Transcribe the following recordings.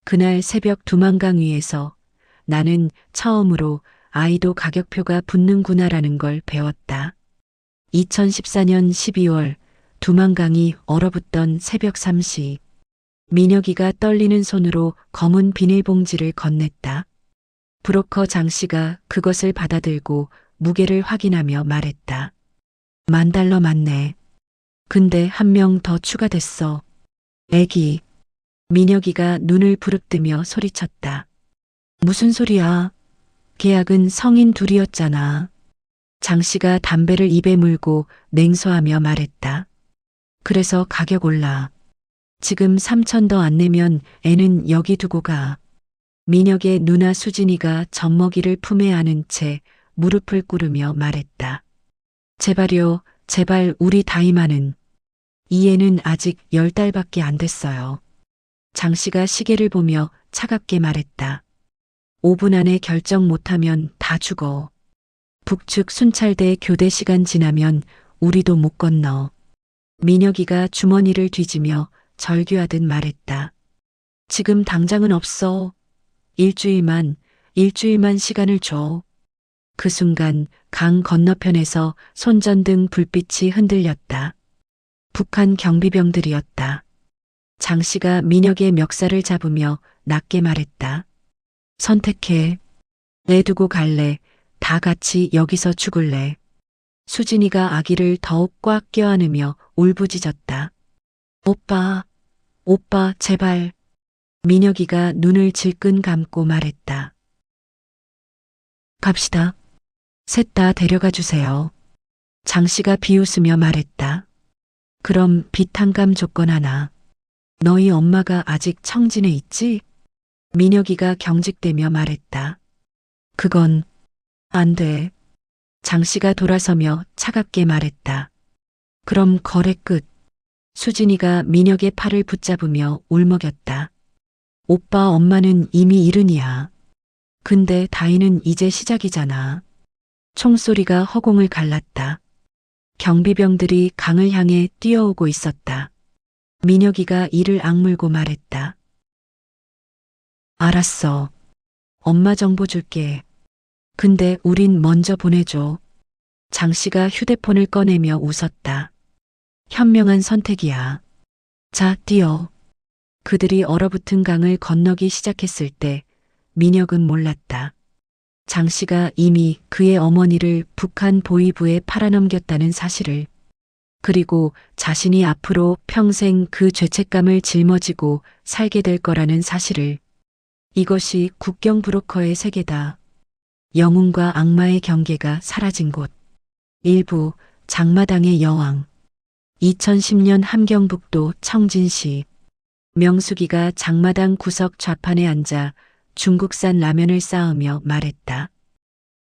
그날 새벽 두만강 위에서 나는 처음으로 아이도 가격표가 붙는구나라는 걸 배웠다. 2014년 12월 두만강이 얼어붙던 새벽 3시. 민혁이가 떨리는 손으로 검은 비닐봉지를 건넸다. 브로커 장 씨가 그것을 받아들고 무게를 확인하며 말했다. $10,000 맞네. 근데 한 명 더 추가됐어. 애기. 민혁이가 눈을 부릅뜨며 소리쳤다. 무슨 소리야? 계약은 성인 둘이었잖아. 장 씨가 담배를 입에 물고 냉소하며 말했다. 그래서 가격 올라. 지금 3,000 더 안 내면 애는 여기 두고 가. 민혁의 누나 수진이가 젖먹이를 품에 안은 채 무릎을 꿇으며 말했다. 제발요, 제발 우리 다이마는. 이 애는 아직 10달밖에 안 됐어요. 장 씨가 시계를 보며 차갑게 말했다. 5분 안에 결정 못하면 다 죽어. 북측 순찰대 교대 시간 지나면 우리도 못 건너. 민혁이가 주머니를 뒤지며 절규하듯 말했다. 지금 당장은 없어. 일주일만 시간을 줘. 그 순간 강 건너편에서 손전등 불빛이 흔들렸다. 북한 경비병들이었다. 장 씨가 민혁의 멱살을 잡으며 낮게 말했다. 선택해. 애 두고 갈래. 다 같이 여기서 죽을래. 수진이가 아기를 더욱 꽉 껴안으며 울부짖었다. 오빠, 제발. 민혁이가 눈을 질끈 감고 말했다. 갑시다. 셋 다 데려가 주세요. 장 씨가 비웃으며 말했다. 그럼 비탄감 조건 하나. 너희 엄마가 아직 청진에 있지? 민혁이가 경직되며 말했다. 그건 안 돼. 장 씨가 돌아서며 차갑게 말했다. 그럼 거래 끝. 수진이가 민혁의 팔을 붙잡으며 울먹였다. 오빠 엄마는 이미 이른이야. 근데 다이는 이제 시작이잖아. 총소리가 허공을 갈랐다. 경비병들이 강을 향해 뛰어오고 있었다. 민혁이가 이를 악물고 말했다. 알았어. 엄마 정보 줄게. 근데 우린 먼저 보내줘. 장 씨가 휴대폰을 꺼내며 웃었다. 현명한 선택이야. 자, 뛰어. 그들이 얼어붙은 강을 건너기 시작했을 때 민혁은 몰랐다. 장 씨가 이미 그의 어머니를 북한 보위부에 팔아넘겼다는 사실을, 그리고 자신이 앞으로 평생 그 죄책감을 짊어지고 살게 될 거라는 사실을. 이것이 국경 브로커의 세계다. 영웅과 악마의 경계가 사라진 곳. 일부 장마당의 여왕. 2010년 함경북도 청진시. 명숙이가 장마당 구석 좌판에 앉아 중국산 라면을 쌓으며 말했다.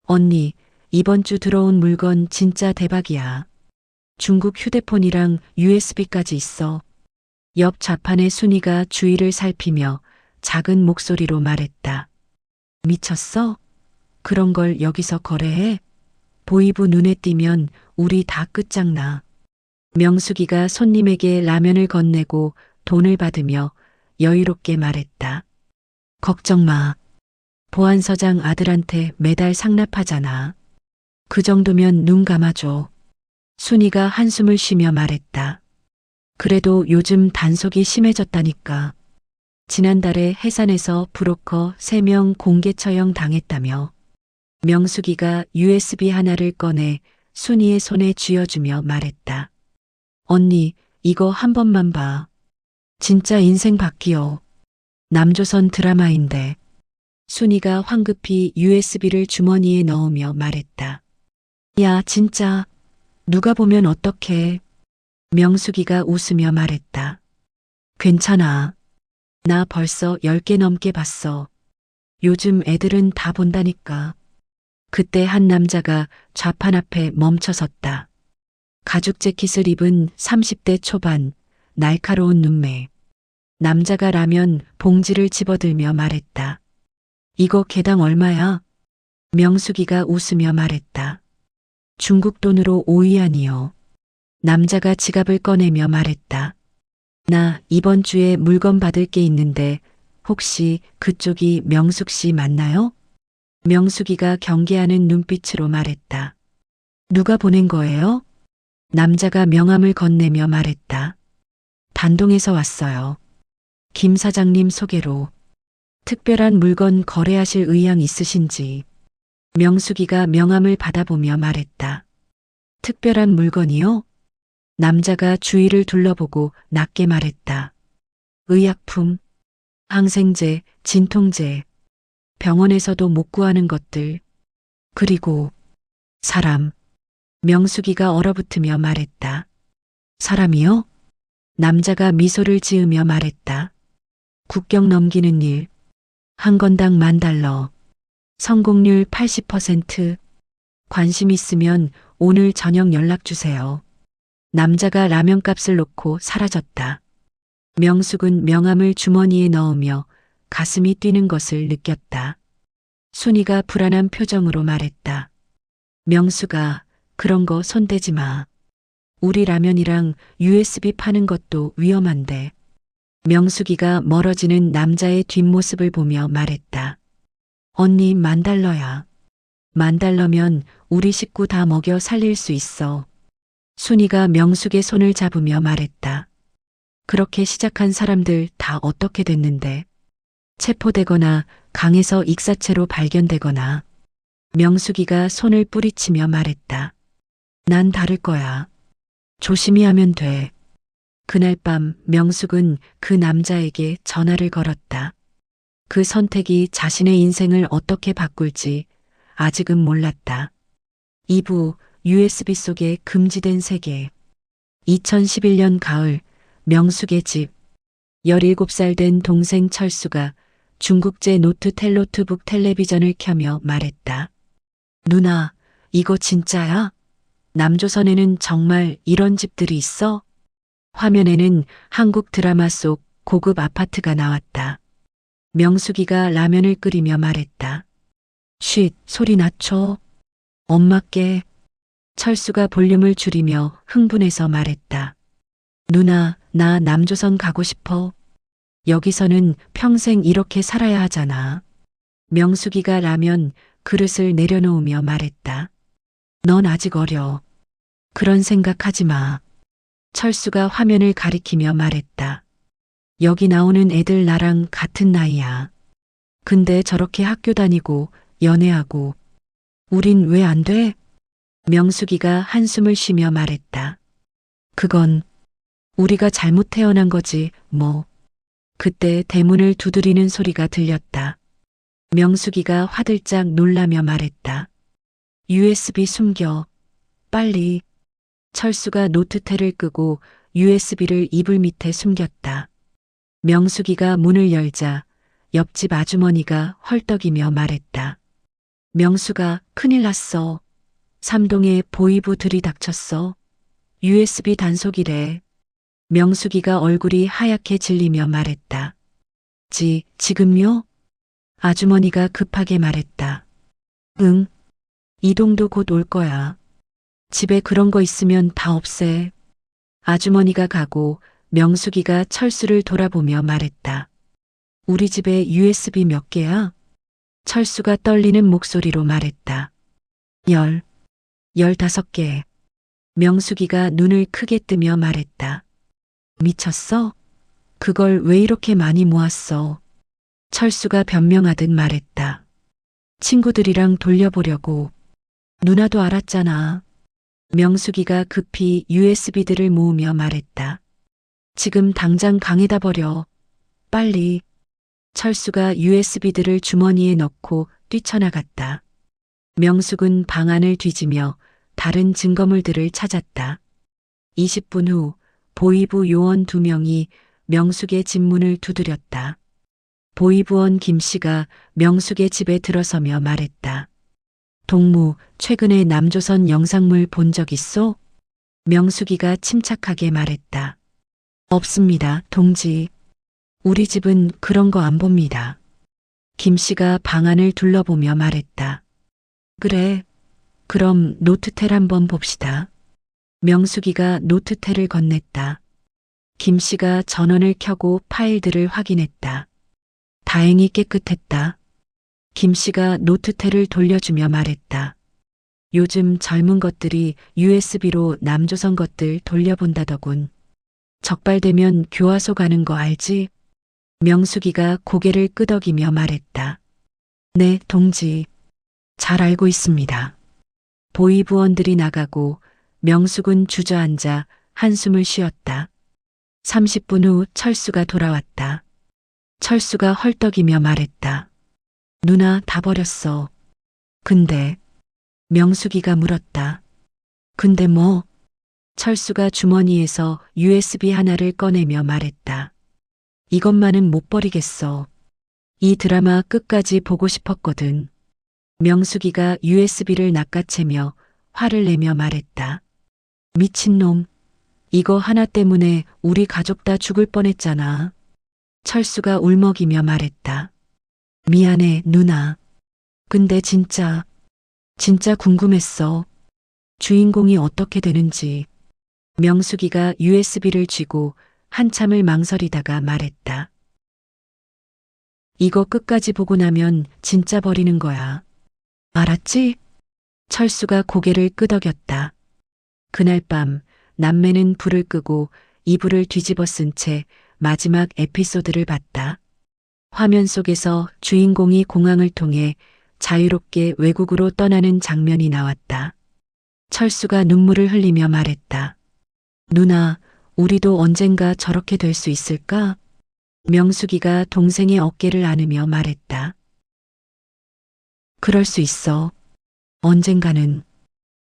언니, 이번 주 들어온 물건 진짜 대박이야. 중국 휴대폰이랑 USB까지 있어. 옆 좌판의 순이가 주위를 살피며 작은 목소리로 말했다. 미쳤어? 그런 걸 여기서 거래해? 보이부 눈에 띄면 우리 다 끝장나. 명숙이가 손님에게 라면을 건네고 돈을 받으며 여유롭게 말했다. 걱정 마. 보안서장 아들한테 매달 상납하잖아. 그 정도면 눈 감아줘. 순이가 한숨을 쉬며 말했다. 그래도 요즘 단속이 심해졌다니까. 지난달에 해산에서 브로커 3명 공개 처형 당했다며. 명숙이가 USB 하나를 꺼내 순이의 손에 쥐어주며 말했다. 언니, 이거 한 번만 봐. 진짜 인생 바뀌어. 남조선 드라마인데. 순이가 황급히 USB를 주머니에 넣으며 말했다. 야, 진짜. 누가 보면 어떡해. 명숙이가 웃으며 말했다. 괜찮아. 나 벌써 10개 넘게 봤어. 요즘 애들은 다 본다니까. 그때 한 남자가 좌판 앞에 멈춰 섰다. 가죽 재킷을 입은 30대 초반, 날카로운 눈매. 남자가 라면 봉지를 집어들며 말했다. 이거 개당 얼마야? 명숙이가 웃으며 말했다. 중국 돈으로 5위안이요. 남자가 지갑을 꺼내며 말했다. 나 이번 주에 물건 받을 게 있는데 혹시 그쪽이 명숙 씨 맞나요? 명숙이가 경계하는 눈빛으로 말했다. 누가 보낸 거예요? 남자가 명함을 건네며 말했다. 단동에서 왔어요. 김 사장님 소개로. 특별한 물건 거래하실 의향 있으신지. 명숙이가 명함을 받아보며 말했다. 특별한 물건이요? 남자가 주위를 둘러보고 낮게 말했다. 의약품, 항생제, 진통제, 병원에서도 못 구하는 것들, 그리고 사람. 명숙이가 얼어붙으며 말했다. 사람이요? 남자가 미소를 지으며 말했다. 국경 넘기는 일, 한 건당 $10,000, 성공률 80%, 관심 있으면 오늘 저녁 연락 주세요. 남자가 라면값을 놓고 사라졌다. 명숙은 명함을 주머니에 넣으며 가슴이 뛰는 것을 느꼈다. 순이가 불안한 표정으로 말했다. 명숙아, 그런 거 손대지 마. 우리 라면이랑 USB 파는 것도 위험한데. 명숙이가 멀어지는 남자의 뒷모습을 보며 말했다. 언니 $10,000야. $10,000면 우리 식구 다 먹여 살릴 수 있어. 순이가 명숙의 손을 잡으며 말했다. 그렇게 시작한 사람들 다 어떻게 됐는데. 체포되거나 강에서 익사체로 발견되거나. 명숙이가 손을 뿌리치며 말했다. 난 다를 거야. 조심히 하면 돼. 그날 밤 명숙은 그 남자에게 전화를 걸었다. 그 선택이 자신의 인생을 어떻게 바꿀지 아직은 몰랐다. 2부 USB 속의 금지된 세계. 2011년 가을 명숙의 집. 17살 된 동생 철수가 중국제 노트텔 노트북 텔레비전을 켜며 말했다. 누나, 이거 진짜야? 남조선에는 정말 이런 집들이 있어? 화면에는 한국 드라마 속 고급 아파트가 나왔다. 명숙이가 라면을 끓이며 말했다. 쉿, 소리 낮춰. 엄마께. 철수가 볼륨을 줄이며 흥분해서 말했다. 누나, 나 남조선 가고 싶어. 여기서는 평생 이렇게 살아야 하잖아. 명숙이가 라면 그릇을 내려놓으며 말했다. 넌 아직 어려. 그런 생각하지 마. 철수가 화면을 가리키며 말했다. 여기 나오는 애들 나랑 같은 나이야. 근데 저렇게 학교 다니고 연애하고. 우린 왜 안 돼? 명숙이가 한숨을 쉬며 말했다. 그건 우리가 잘못 태어난 거지, 뭐. 그때 대문을 두드리는 소리가 들렸다. 명숙이가 화들짝 놀라며 말했다. USB 숨겨. 빨리. 철수가 노트텔을 끄고 USB를 이불 밑에 숨겼다. 명숙이가 문을 열자 옆집 아주머니가 헐떡이며 말했다. 명숙아, 큰일 났어. 삼동에 보이부 들이닥쳤어. USB 단속이래. 명숙이가 얼굴이 하얗게 질리며 말했다. 지금요? 아주머니가 급하게 말했다. 응. 이동도 곧 올 거야. 집에 그런 거 있으면 다 없애. 아주머니가 가고 명숙이가 철수를 돌아보며 말했다. 우리 집에 USB 몇 개야? 철수가 떨리는 목소리로 말했다. 15개. 명숙이가 눈을 크게 뜨며 말했다. 미쳤어? 그걸 왜 이렇게 많이 모았어? 철수가 변명하듯 말했다. 친구들이랑 돌려보려고. 누나도 알았잖아. 명숙이가 급히 USB들을 모으며 말했다. 지금 당장 강에다 버려. 빨리. 철수가 USB들을 주머니에 넣고 뛰쳐나갔다. 명숙은 방 안을 뒤지며 다른 증거물들을 찾았다. 20분 후 보이부 요원 2명이 명숙의 집 문을 두드렸다. 보이부원 김 씨가 명숙의 집에 들어서며 말했다. 동무, 최근에 남조선 영상물 본 적 있어? 명숙이가 침착하게 말했다. 없습니다, 동지. 우리 집은 그런 거 안 봅니다. 김 씨가 방 안을 둘러보며 말했다. 그래, 그럼 노트텔 한번 봅시다. 명숙이가 노트텔을 건넸다. 김 씨가 전원을 켜고 파일들을 확인했다. 다행히 깨끗했다. 김 씨가 노트태를 돌려주며 말했다. 요즘 젊은 것들이 USB로 남조선 것들 돌려본다더군. 적발되면 교화소 가는 거 알지? 명숙이가 고개를 끄덕이며 말했다. 네, 동지. 잘 알고 있습니다. 보위부원들이 나가고 명숙은 주저앉아 한숨을 쉬었다. 30분 후 철수가 돌아왔다. 철수가 헐떡이며 말했다. 누나 다 버렸어. 근데 명숙이가 물었다. 근데 뭐? 철수가 주머니에서 USB 하나를 꺼내며 말했다. 이것만은 못 버리겠어. 이 드라마 끝까지 보고 싶었거든. 명숙이가 USB를 낚아채며 화를 내며 말했다. 미친놈. 이거 하나 때문에 우리 가족 다 죽을 뻔했잖아. 철수가 울먹이며 말했다. 미안해, 누나. 근데 진짜 궁금했어. 주인공이 어떻게 되는지. 명숙이가 USB를 쥐고 한참을 망설이다가 말했다. 이거 끝까지 보고 나면 진짜 버리는 거야. 알았지? 철수가 고개를 끄덕였다. 그날 밤 남매는 불을 끄고 이불을 뒤집어 쓴 채 마지막 에피소드를 봤다. 화면 속에서 주인공이 공항을 통해 자유롭게 외국으로 떠나는 장면이 나왔다. 철수가 눈물을 흘리며 말했다. 누나, 우리도 언젠가 저렇게 될 수 있을까? 명숙이가 동생의 어깨를 안으며 말했다. 그럴 수 있어. 언젠가는.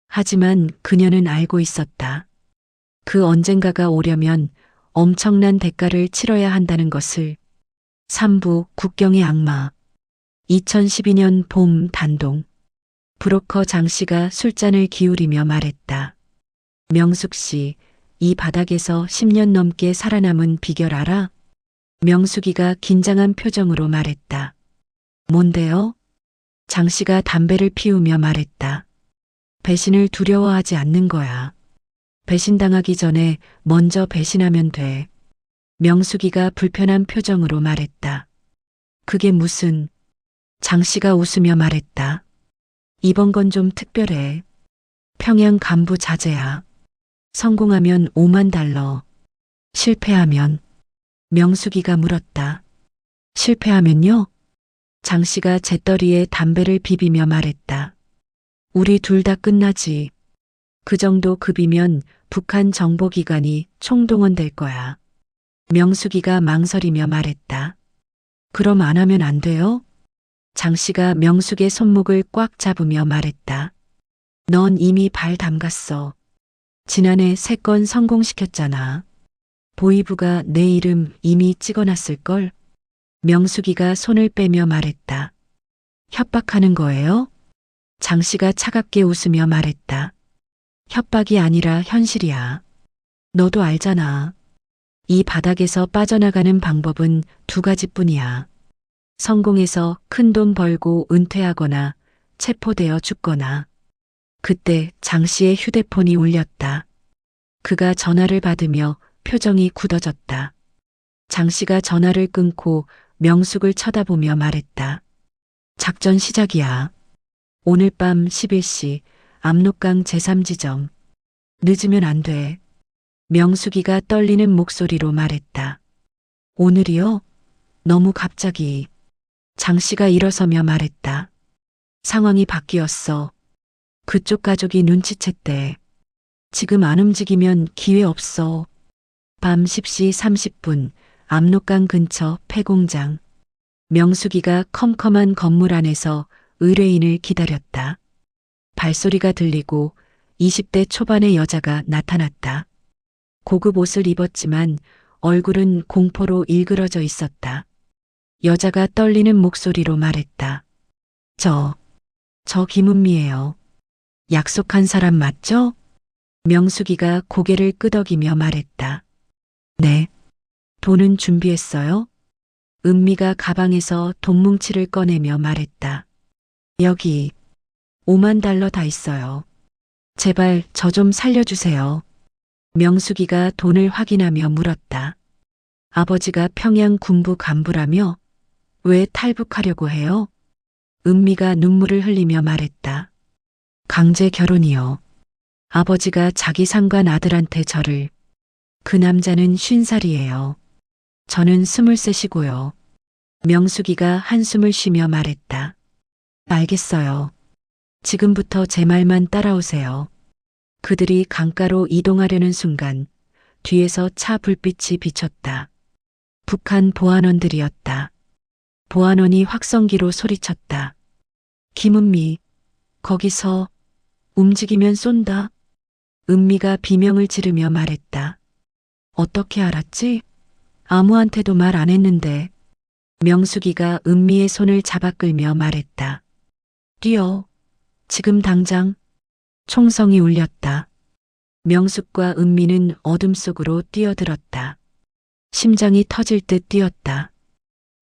하지만 그녀는 알고 있었다. 그 언젠가가 오려면 엄청난 대가를 치러야 한다는 것을. 3부 국경의 악마. 2012년 봄 단동. 브로커 장 씨가 술잔을 기울이며 말했다. 명숙 씨, 이 바닥에서 10년 넘게 살아남은 비결 알아? 명숙이가 긴장한 표정으로 말했다. 뭔데요? 장 씨가 담배를 피우며 말했다. 배신을 두려워하지 않는 거야. 배신당하기 전에 먼저 배신하면 돼. 명숙이가 불편한 표정으로 말했다. 그게 무슨... 장 씨가 웃으며 말했다. 이번 건 좀 특별해. 평양 간부 자제야. 성공하면 5만 달러. 실패하면... 명숙이가 물었다. 실패하면요? 장 씨가 재떨이에 담배를 비비며 말했다. 우리 둘 다 끝나지. 그 정도 급이면 북한 정보기관이 총동원될 거야. 명숙이가 망설이며 말했다. 그럼 안 하면 안 돼요? 장 씨가 명숙의 손목을 꽉 잡으며 말했다. 넌 이미 발 담갔어. 지난해 3건 성공시켰잖아. 보위부가 내 이름 이미 찍어놨을걸? 명숙이가 손을 빼며 말했다. 협박하는 거예요? 장 씨가 차갑게 웃으며 말했다. 협박이 아니라 현실이야. 너도 알잖아. 이 바닥에서 빠져나가는 방법은 2가지뿐이야. 성공해서 큰돈 벌고 은퇴하거나 체포되어 죽거나. 그때 장 씨의 휴대폰이 울렸다. 그가 전화를 받으며 표정이 굳어졌다. 장 씨가 전화를 끊고 명숙을 쳐다보며 말했다. 작전 시작이야. 오늘 밤 11시 압록강 제3지점. 늦으면 안 돼. 명숙이가 떨리는 목소리로 말했다. 오늘이요? 너무 갑자기. 장 씨가 일어서며 말했다. 상황이 바뀌었어. 그쪽 가족이 눈치챘대. 지금 안 움직이면 기회 없어. 밤 10시 30분 압록강 근처 폐공장. 명숙이가 컴컴한 건물 안에서 의뢰인을 기다렸다. 발소리가 들리고 20대 초반의 여자가 나타났다. 고급 옷을 입었지만 얼굴은 공포로 일그러져 있었다. 여자가 떨리는 목소리로 말했다. 저 김은미예요. 약속한 사람 맞죠? 명숙이가 고개를 끄덕이며 말했다. 네. 돈은 준비했어요? 은미가 가방에서 돈 뭉치를 꺼내며 말했다. 여기 5만 달러 다 있어요. 제발 저 좀 살려주세요. 명숙이가 돈을 확인하며 물었다. 아버지가 평양 군부 간부라며? 왜 탈북하려고 해요? 은미가 눈물을 흘리며 말했다. 강제 결혼이요. 아버지가 자기 상관 아들한테 저를. 그 남자는 50살이에요. 저는 23이고요. 명숙이가 한숨을 쉬며 말했다. 알겠어요. 지금부터 제 말만 따라오세요. 그들이 강가로 이동하려는 순간 뒤에서 차 불빛이 비쳤다. 북한 보안원들이었다. 보안원이 확성기로 소리쳤다. 김은미, 거기서 움직이면 쏜다. 은미가 비명을 지르며 말했다. 어떻게 알았지? 아무한테도 말 안 했는데. 명숙이가 은미의 손을 잡아 끌며 말했다. 뛰어. 지금 당장. 총성이 울렸다. 명숙과 은미는 어둠 속으로 뛰어들었다. 심장이 터질 듯 뛰었다.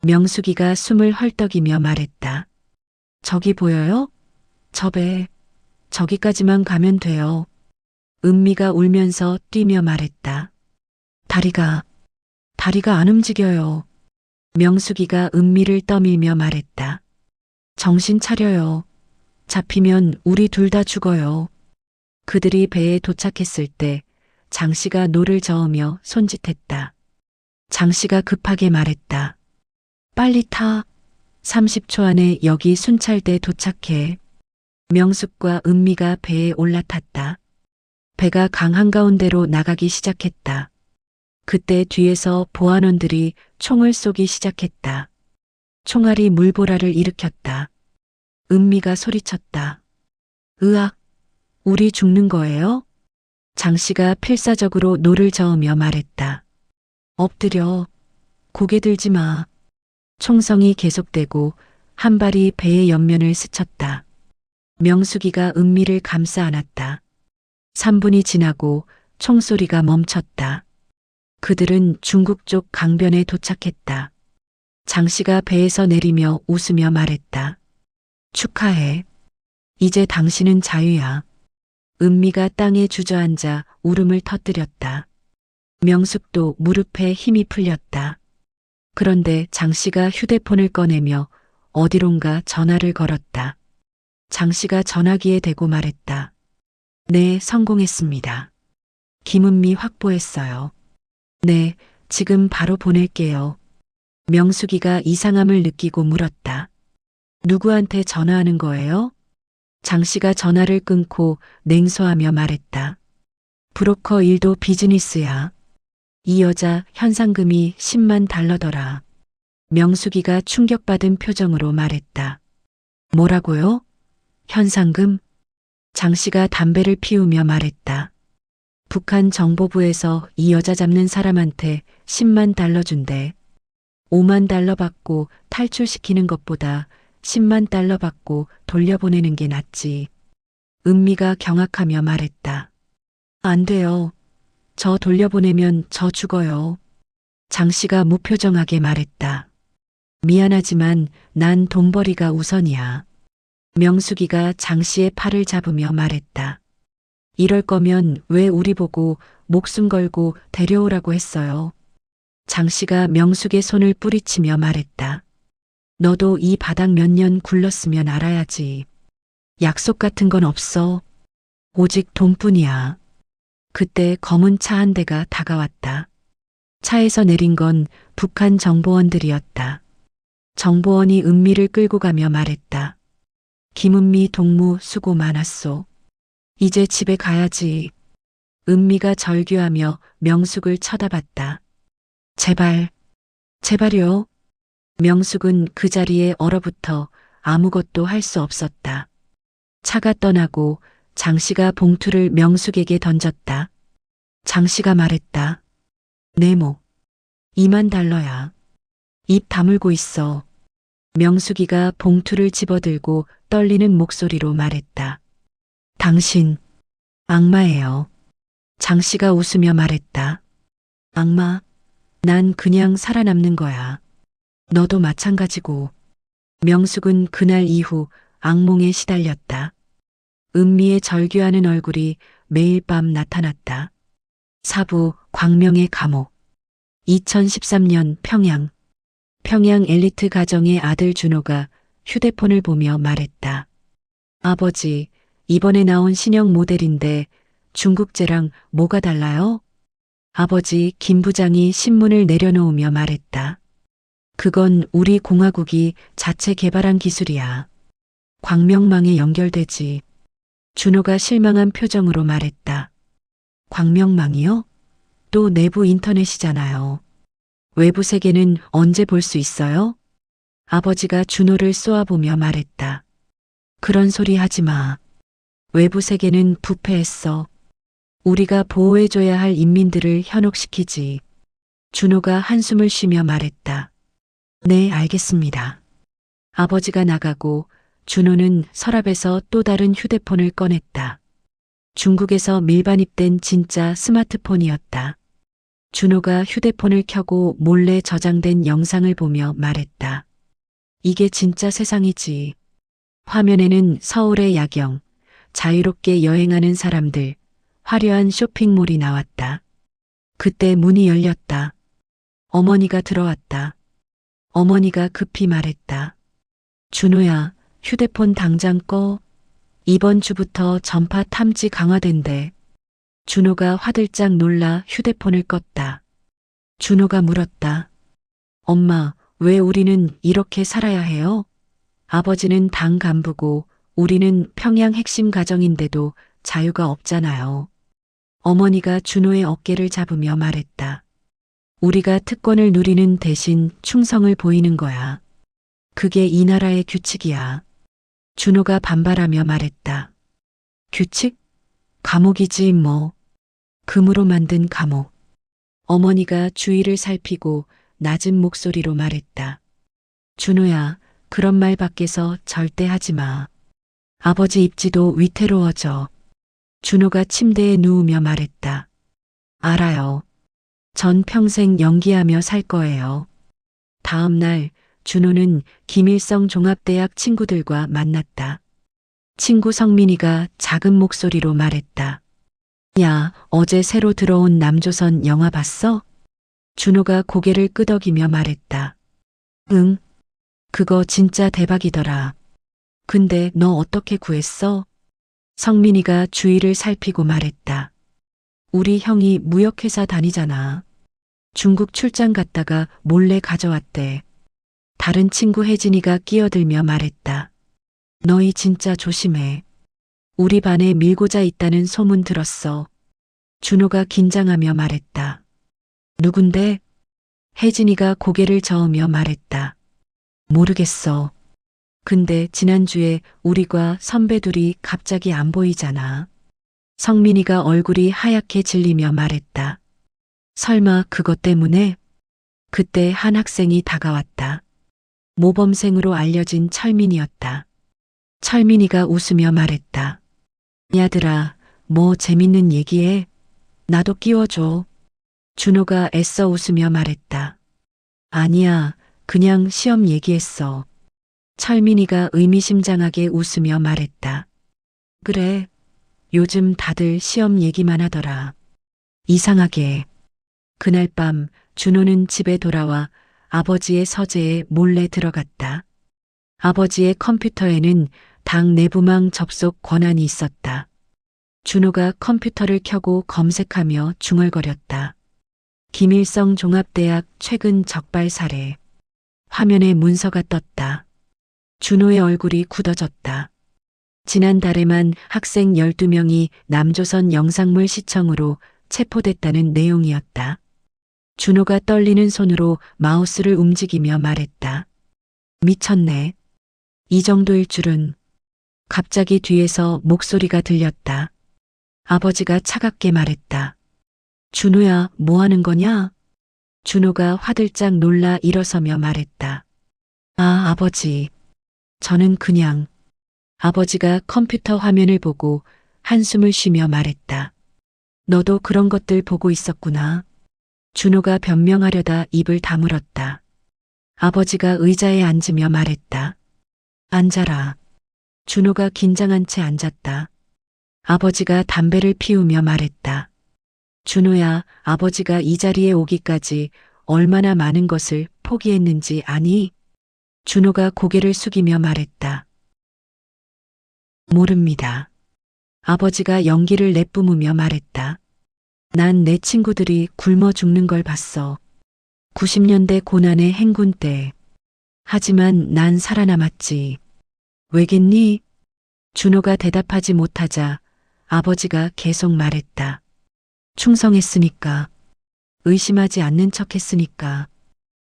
명숙이가 숨을 헐떡이며 말했다. 저기 보여요? 저 배. 저기까지만 가면 돼요. 은미가 울면서 뛰며 말했다. 다리가 안 움직여요. 명숙이가 은미를 떠밀며 말했다. 정신 차려요. 잡히면 우리 둘 다 죽어요. 그들이 배에 도착했을 때 장씨가 노를 저으며 손짓했다. 장씨가 급하게 말했다. 빨리 타. 30초 안에 여기 순찰대 도착해. 명숙과 은미가 배에 올라탔다. 배가 강 한가운데로 나가기 시작했다. 그때 뒤에서 보안원들이 총을 쏘기 시작했다. 총알이 물보라를 일으켰다. 은미가 소리쳤다. 으악, 우리 죽는 거예요? 장씨가 필사적으로 노를 저으며 말했다. 엎드려. 고개 들지 마. 총성이 계속되고 한 발이 배의 옆면을 스쳤다. 명숙이가 은미를 감싸 안았다. 3분이 지나고 총소리가 멈췄다. 그들은 중국 쪽 강변에 도착했다. 장씨가 배에서 내리며 웃으며 말했다. 축하해. 이제 당신은 자유야. 은미가 땅에 주저앉아 울음을 터뜨렸다. 명숙도 무릎에 힘이 풀렸다. 그런데 장씨가 휴대폰을 꺼내며 어디론가 전화를 걸었다. 장씨가 전화기에 대고 말했다. 네, 성공했습니다. 김은미 확보했어요. 네, 지금 바로 보낼게요. 명숙이가 이상함을 느끼고 물었다. 누구한테 전화하는 거예요? 장씨가 전화를 끊고 냉소하며 말했다. 브로커 일도 비즈니스야. 이 여자 현상금이 10만 달러더라. 명숙이가 충격받은 표정으로 말했다. 뭐라고요? 현상금? 장씨가 담배를 피우며 말했다. 북한 정보부에서 이 여자 잡는 사람한테 10만 달러 준대. 5만 달러 받고 탈출시키는 것보다 10만 달러 받고 돌려보내는 게 낫지. 은미가 경악하며 말했다. 안 돼요. 저 돌려보내면 저 죽어요. 장씨가 무표정하게 말했다. 미안하지만 난 돈벌이가 우선이야. 명숙이가 장씨의 팔을 잡으며 말했다. 이럴 거면 왜 우리 보고 목숨 걸고 데려오라고 했어요. 장씨가 명숙의 손을 뿌리치며 말했다. 너도 이 바닥 몇 년 굴렀으면 알아야지. 약속 같은 건 없어. 오직 돈뿐이야. 그때 검은 차 한 대가 다가왔다. 차에서 내린 건 북한 정보원들이었다. 정보원이 은미를 끌고 가며 말했다. 김은미 동무 수고 많았소. 이제 집에 가야지. 은미가 절규하며 명숙을 쳐다봤다. 제발, 제발요. 명숙은 그 자리에 얼어붙어 아무것도 할 수 없었다. 차가 떠나고 장씨가 봉투를 명숙에게 던졌다. 장씨가 말했다. 네모. 2만 달러야. 입 다물고 있어. 명숙이가 봉투를 집어들고 떨리는 목소리로 말했다. 당신, 악마예요. 장씨가 웃으며 말했다. 악마? 난 그냥 살아남는 거야. 너도 마찬가지고. 명숙은 그날 이후 악몽에 시달렸다. 은미의 절규하는 얼굴이 매일 밤 나타났다. 사부 광명의 감옥. 2013년 평양. 평양 엘리트 가정의 아들 준호가 휴대폰을 보며 말했다. 아버지, 이번에 나온 신형 모델인데 중국제랑 뭐가 달라요? 아버지 김 부장이 신문을 내려놓으며 말했다. 그건 우리 공화국이 자체 개발한 기술이야. 광명망에 연결되지. 준호가 실망한 표정으로 말했다. 광명망이요? 또 내부 인터넷이잖아요. 외부 세계는 언제 볼 수 있어요? 아버지가 준호를 쏘아보며 말했다. 그런 소리 하지 마. 외부 세계는 부패했어. 우리가 보호해줘야 할 인민들을 현혹시키지. 준호가 한숨을 쉬며 말했다. 네, 알겠습니다. 아버지가 나가고 준호는 서랍에서 또 다른 휴대폰을 꺼냈다. 중국에서 밀반입된 진짜 스마트폰이었다. 준호가 휴대폰을 켜고 몰래 저장된 영상을 보며 말했다. 이게 진짜 세상이지. 화면에는 서울의 야경, 자유롭게 여행하는 사람들, 화려한 쇼핑몰이 나왔다. 그때 문이 열렸다. 어머니가 들어왔다. 어머니가 급히 말했다. 준호야, 휴대폰 당장 꺼. 이번 주부터 전파 탐지 강화된대. 준호가 화들짝 놀라 휴대폰을 껐다. 준호가 물었다. 엄마, 왜 우리는 이렇게 살아야 해요? 아버지는 당 간부고 우리는 평양 핵심 가정인데도 자유가 없잖아요. 어머니가 준호의 어깨를 잡으며 말했다. 우리가 특권을 누리는 대신 충성을 보이는 거야. 그게 이 나라의 규칙이야. 준호가 반발하며 말했다. 규칙? 감옥이지 뭐. 금으로 만든 감옥. 어머니가 주위를 살피고 낮은 목소리로 말했다. 준호야, 그런 말 밖에서 절대 하지 마. 아버지 입지도 위태로워져. 준호가 침대에 누우며 말했다. 알아요. 전 평생 연기하며 살 거예요. 다음 날 준호는 김일성 종합대학 친구들과 만났다. 친구 성민이가 작은 목소리로 말했다. 야, 어제 새로 들어온 남조선 영화 봤어? 준호가 고개를 끄덕이며 말했다. 응. 그거 진짜 대박이더라. 근데 너 어떻게 구했어? 성민이가 주위를 살피고 말했다. 우리 형이 무역회사 다니잖아. 중국 출장 갔다가 몰래 가져왔대. 다른 친구 혜진이가 끼어들며 말했다. 너희 진짜 조심해. 우리 반에 밀고자 있다는 소문 들었어. 준호가 긴장하며 말했다. 누군데? 혜진이가 고개를 저으며 말했다. 모르겠어. 근데 지난주에 우리과 선배 둘이 갑자기 안 보이잖아. 성민이가 얼굴이 하얗게 질리며 말했다. 설마 그것 때문에? 그때 한 학생이 다가왔다. 모범생으로 알려진 철민이었다. 철민이가 웃으며 말했다. 야들아, 뭐 재밌는 얘기해? 나도 끼워줘. 준호가 애써 웃으며 말했다. 아니야, 그냥 시험 얘기했어. 철민이가 의미심장하게 웃으며 말했다. 그래, 요즘 다들 시험 얘기만 하더라. 이상하게. 그날 밤 준호는 집에 돌아와 아버지의 서재에 몰래 들어갔다. 아버지의 컴퓨터에는 당 내부망 접속 권한이 있었다. 준호가 컴퓨터를 켜고 검색하며 중얼거렸다. 김일성 종합대학 최근 적발 사례. 화면에 문서가 떴다. 준호의 얼굴이 굳어졌다. 지난달에만 학생 12명이 남조선 영상물 시청으로 체포됐다는 내용이었다. 준호가 떨리는 손으로 마우스를 움직이며 말했다. 미쳤네. 이 정도일 줄은. 갑자기 뒤에서 목소리가 들렸다. 아버지가 차갑게 말했다. 준호야, 뭐 하는 거냐? 준호가 화들짝 놀라 일어서며 말했다. 아, 아버지. 저는 그냥. 아버지가 컴퓨터 화면을 보고 한숨을 쉬며 말했다. 너도 그런 것들 보고 있었구나. 준호가 변명하려다 입을 다물었다. 아버지가 의자에 앉으며 말했다. 앉아라. 준호가 긴장한 채 앉았다. 아버지가 담배를 피우며 말했다. 준호야, 아버지가 이 자리에 오기까지 얼마나 많은 것을 포기했는지 아니? 준호가 고개를 숙이며 말했다. 모릅니다. 아버지가 연기를 내뿜으며 말했다. 난 내 친구들이 굶어 죽는 걸 봤어. 90년대 고난의 행군 때. 하지만 난 살아남았지. 왜겠니? 준호가 대답하지 못하자 아버지가 계속 말했다. 충성했으니까. 의심하지 않는 척 했으니까.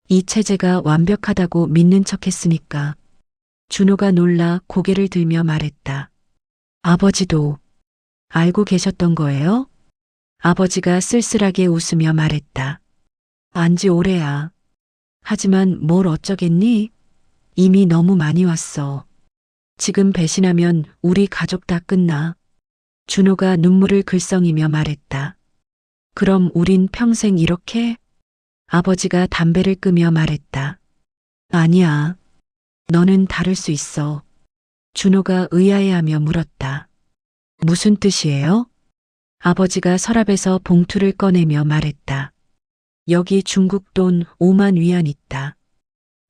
이 체제가 완벽하다고 믿는 척 했으니까. 준호가 놀라 고개를 들며 말했다. 아버지도 알고 계셨던 거예요? 아버지가 쓸쓸하게 웃으며 말했다. 안지 오래야. 하지만 뭘 어쩌겠니? 이미 너무 많이 왔어. 지금 배신하면 우리 가족 다 끝나. 준호가 눈물을 글썽이며 말했다. 그럼 우린 평생 이렇게? 아버지가 담배를 끄며 말했다. 아니야. 너는 다를 수 있어. 준호가 의아해하며 물었다. 무슨 뜻이에요? 아버지가 서랍에서 봉투를 꺼내며 말했다. 여기 중국 돈 5만 위안 있다.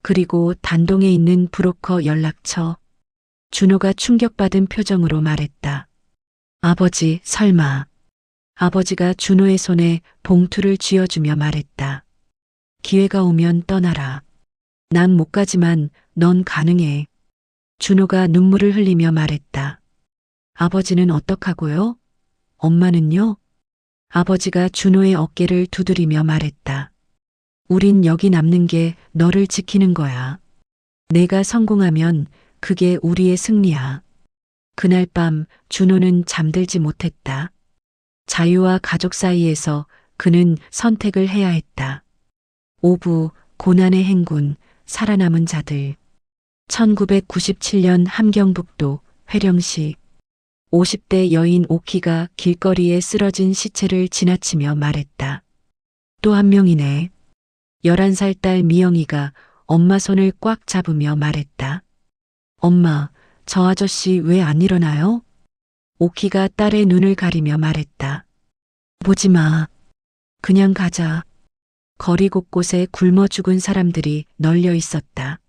그리고 단동에 있는 브로커 연락처. 준호가 충격받은 표정으로 말했다. 아버지, 설마. 아버지가 준호의 손에 봉투를 쥐어주며 말했다. 기회가 오면 떠나라. 난 못 가지만 넌 가능해. 준호가 눈물을 흘리며 말했다. 아버지는 어떡하고요? 엄마는요? 아버지가 준호의 어깨를 두드리며 말했다. 우린 여기 남는 게 너를 지키는 거야. 내가 성공하면 그게 우리의 승리야. 그날 밤 준호는 잠들지 못했다. 자유와 가족 사이에서 그는 선택을 해야 했다. 오부, 고난의 행군, 살아남은 자들. 1997년 함경북도 회령시 50대 여인 오키가 길거리에 쓰러진 시체를 지나치며 말했다. 또 한 명이네. 11살 딸 미영이가 엄마 손을 꽉 잡으며 말했다. 엄마, 저 아저씨 왜 안 일어나요? 오키가 딸의 눈을 가리며 말했다. 보지 마. 그냥 가자. 거리 곳곳에 굶어 죽은 사람들이 널려 있었다.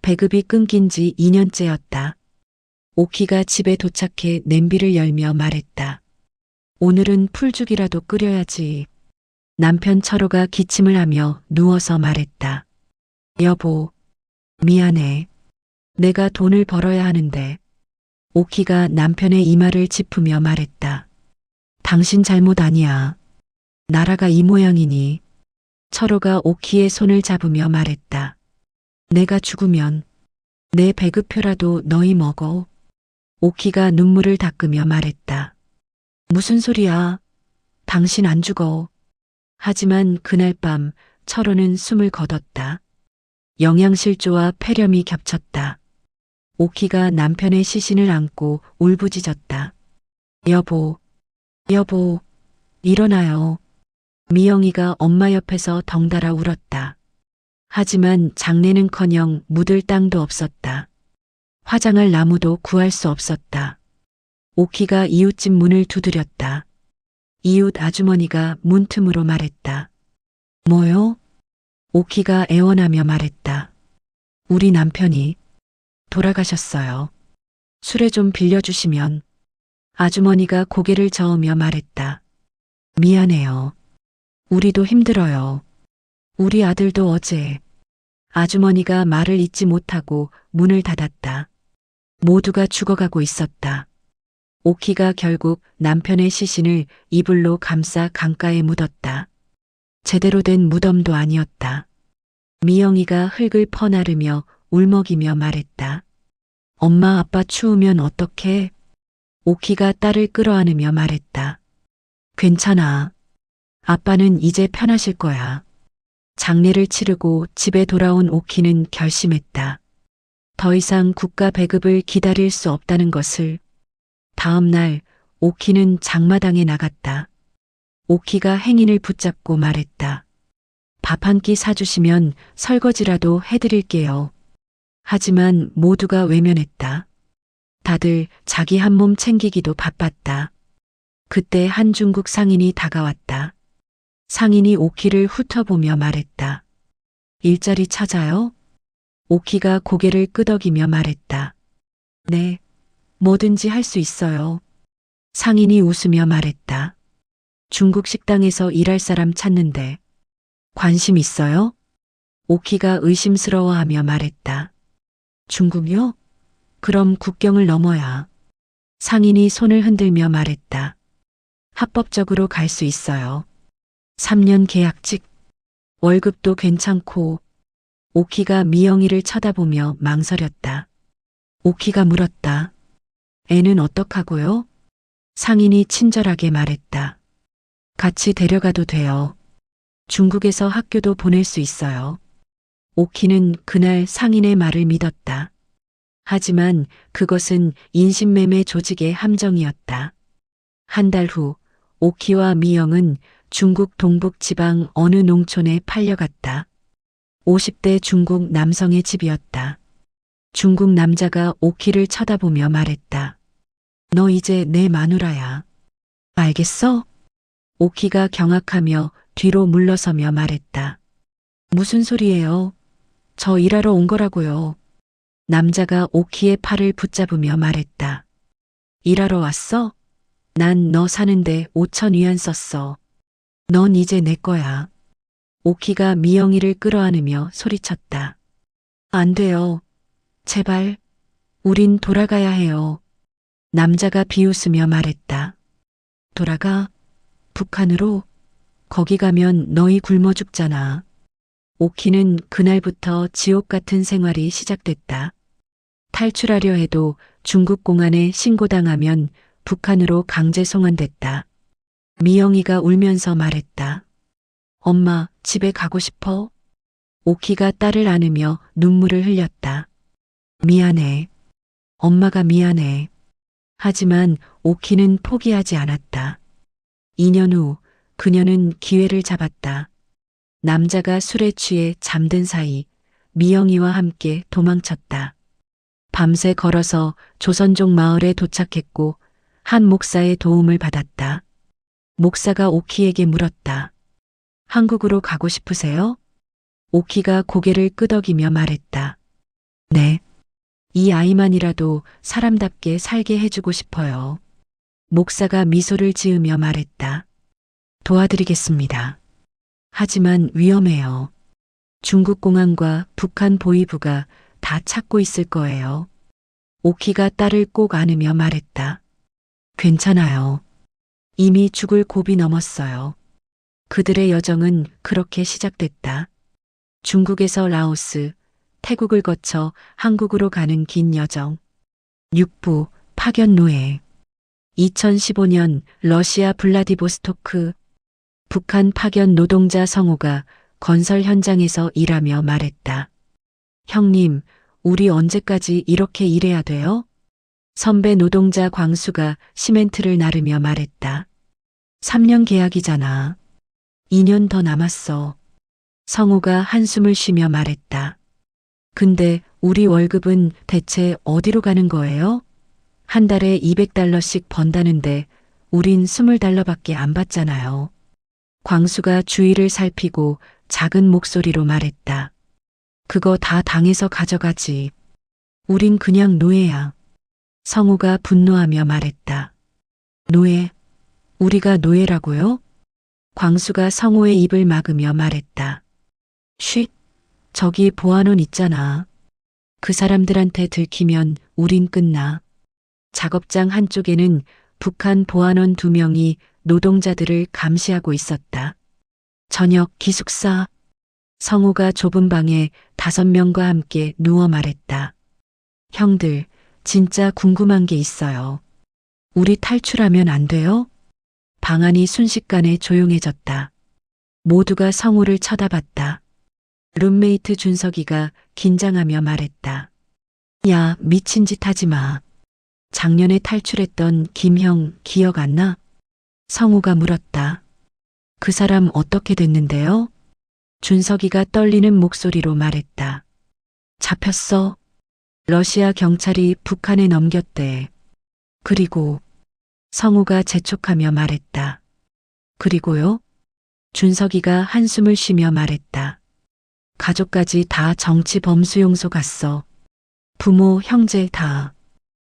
배급이 끊긴 지 2년째였다. 오키가 집에 도착해 냄비를 열며 말했다. 오늘은 풀죽이라도 끓여야지. 남편 철호가 기침을 하며 누워서 말했다. 여보, 미안해. 내가 돈을 벌어야 하는데. 오키가 남편의 이마를 짚으며 말했다. 당신 잘못 아니야. 나라가 이 모양이니. 철호가 오키의 손을 잡으며 말했다. 내가 죽으면 내 배급표라도 너희 먹어. 오키가 눈물을 닦으며 말했다. 무슨 소리야. 당신 안 죽어. 하지만 그날 밤 철호는 숨을 거뒀다. 영양실조와 폐렴이 겹쳤다. 오키가 남편의 시신을 안고 울부짖었다. 여보, 여보, 일어나요. 미영이가 엄마 옆에서 덩달아 울었다. 하지만 장례는커녕 묻을 땅도 없었다. 화장할 나무도 구할 수 없었다. 오키가 이웃집 문을 두드렸다. 이웃 아주머니가 문틈으로 말했다. 뭐요? 오키가 애원하며 말했다. 우리 남편이 돌아가셨어요. 술에 좀 빌려주시면. 아주머니가 고개를 저으며 말했다. 미안해요. 우리도 힘들어요. 우리 아들도 어제. 아주머니가 말을 잇지 못하고 문을 닫았다. 모두가 죽어가고 있었다. 오키가 결국 남편의 시신을 이불로 감싸 강가에 묻었다. 제대로 된 무덤도 아니었다. 미영이가 흙을 퍼나르며 울먹이며 말했다. 엄마 아빠 추우면 어떡해? 오키가 딸을 끌어안으며 말했다. 괜찮아. 아빠는 이제 편하실 거야. 장례를 치르고 집에 돌아온 오키는 결심했다. 더 이상 국가 배급을 기다릴 수 없다는 것을. 다음 날 오키는 장마당에 나갔다. 오키가 행인을 붙잡고 말했다. 밥 한 끼 사주시면 설거지라도 해드릴게요. 하지만 모두가 외면했다. 다들 자기 한 몸 챙기기도 바빴다. 그때 한 중국 상인이 다가왔다. 상인이 오키를 훑어보며 말했다. 일자리 찾아요? 오키가 고개를 끄덕이며 말했다. 네, 뭐든지 할 수 있어요. 상인이 웃으며 말했다. 중국 식당에서 일할 사람 찾는데 관심 있어요? 오키가 의심스러워하며 말했다. 중국요? 그럼 국경을 넘어야. 상인이 손을 흔들며 말했다. 합법적으로 갈 수 있어요. 3년 계약직. 월급도 괜찮고. 오키가 미영이를 쳐다보며 망설였다. 오키가 물었다. 애는 어떡하고요? 상인이 친절하게 말했다. 같이 데려가도 돼요. 중국에서 학교도 보낼 수 있어요. 오키는 그날 상인의 말을 믿었다. 하지만 그것은 인신매매 조직의 함정이었다. 한 달 후 오키와 미영은 중국 동북 지방 어느 농촌에 팔려갔다. 50대 중국 남성의 집이었다. 중국 남자가 오키를 쳐다보며 말했다. 너 이제 내 마누라야. 알겠어? 오키가 경악하며 뒤로 물러서며 말했다. 무슨 소리예요? 저 일하러 온 거라고요. 남자가 오키의 팔을 붙잡으며 말했다. 일하러 왔어? 난 너 사는데 5,000위안 썼어. 넌 이제 내 거야. 오키가 미영이를 끌어안으며 소리쳤다. 안 돼요. 제발. 우린 돌아가야 해요. 남자가 비웃으며 말했다. 돌아가? 북한으로? 거기 가면 너희 굶어 죽잖아. 오키는 그날부터 지옥 같은 생활이 시작됐다. 탈출하려 해도 중국 공안에 신고당하면 북한으로 강제 송환됐다. 미영이가 울면서 말했다. 엄마, 집에 가고 싶어? 오키가 딸을 안으며 눈물을 흘렸다. 미안해. 엄마가 미안해. 하지만 오키는 포기하지 않았다. 2년 후 그녀는 기회를 잡았다. 남자가 술에 취해 잠든 사이 미영이와 함께 도망쳤다. 밤새 걸어서 조선족 마을에 도착했고 한 목사의 도움을 받았다. 목사가 오키에게 물었다. 한국으로 가고 싶으세요? 오키가 고개를 끄덕이며 말했다. 네. 이 아이만이라도 사람답게 살게 해주고 싶어요. 목사가 미소를 지으며 말했다. 도와드리겠습니다. 하지만 위험해요. 중국 공안과 북한 보위부가 다 찾고 있을 거예요. 오키가 딸을 꼭 안으며 말했다. 괜찮아요. 이미 죽을 고비 넘었어요. 그들의 여정은 그렇게 시작됐다. 중국에서 라오스, 태국을 거쳐 한국으로 가는 긴 여정. 6부 파견 노예. 2015년 러시아 블라디보스토크. 북한 파견 노동자 성우가 건설 현장에서 일하며 말했다. 형님, 우리 언제까지 이렇게 일해야 돼요? 선배 노동자 광수가 시멘트를 나르며 말했다. 3년 계약이잖아. 2년 더 남았어. 성우가 한숨을 쉬며 말했다. 근데 우리 월급은 대체 어디로 가는 거예요? 한 달에 200달러씩 번다는데 우린 20달러밖에 안 받잖아요. 광수가 주위를 살피고 작은 목소리로 말했다. 그거 다 당해서 가져가지. 우린 그냥 노예야. 성우가 분노하며 말했다. 노예? 우리가 노예라고요? 광수가 성우의 입을 막으며 말했다. 쉿, 저기 보안원 있잖아. 그 사람들한테 들키면 우린 끝나. 작업장 한쪽에는 북한 보안원 2명이 노동자들을 감시하고 있었다. 저녁 기숙사. 성우가 좁은 방에 5명과 함께 누워 말했다. 형들, 진짜 궁금한 게 있어요. 우리 탈출하면 안 돼요? 방 안이 순식간에 조용해졌다. 모두가 성우를 쳐다봤다. 룸메이트 준석이가 긴장하며 말했다. 야, 미친 짓 하지 마. 작년에 탈출했던 김형 기억 안 나? 성우가 물었다. 그 사람 어떻게 됐는데요? 준석이가 떨리는 목소리로 말했다. 잡혔어. 러시아 경찰이 북한에 넘겼대. 그리고 성우가 재촉하며 말했다. 그리고요? 준석이가 한숨을 쉬며 말했다. 가족까지 다 정치 범수용소 갔어. 부모, 형제 다.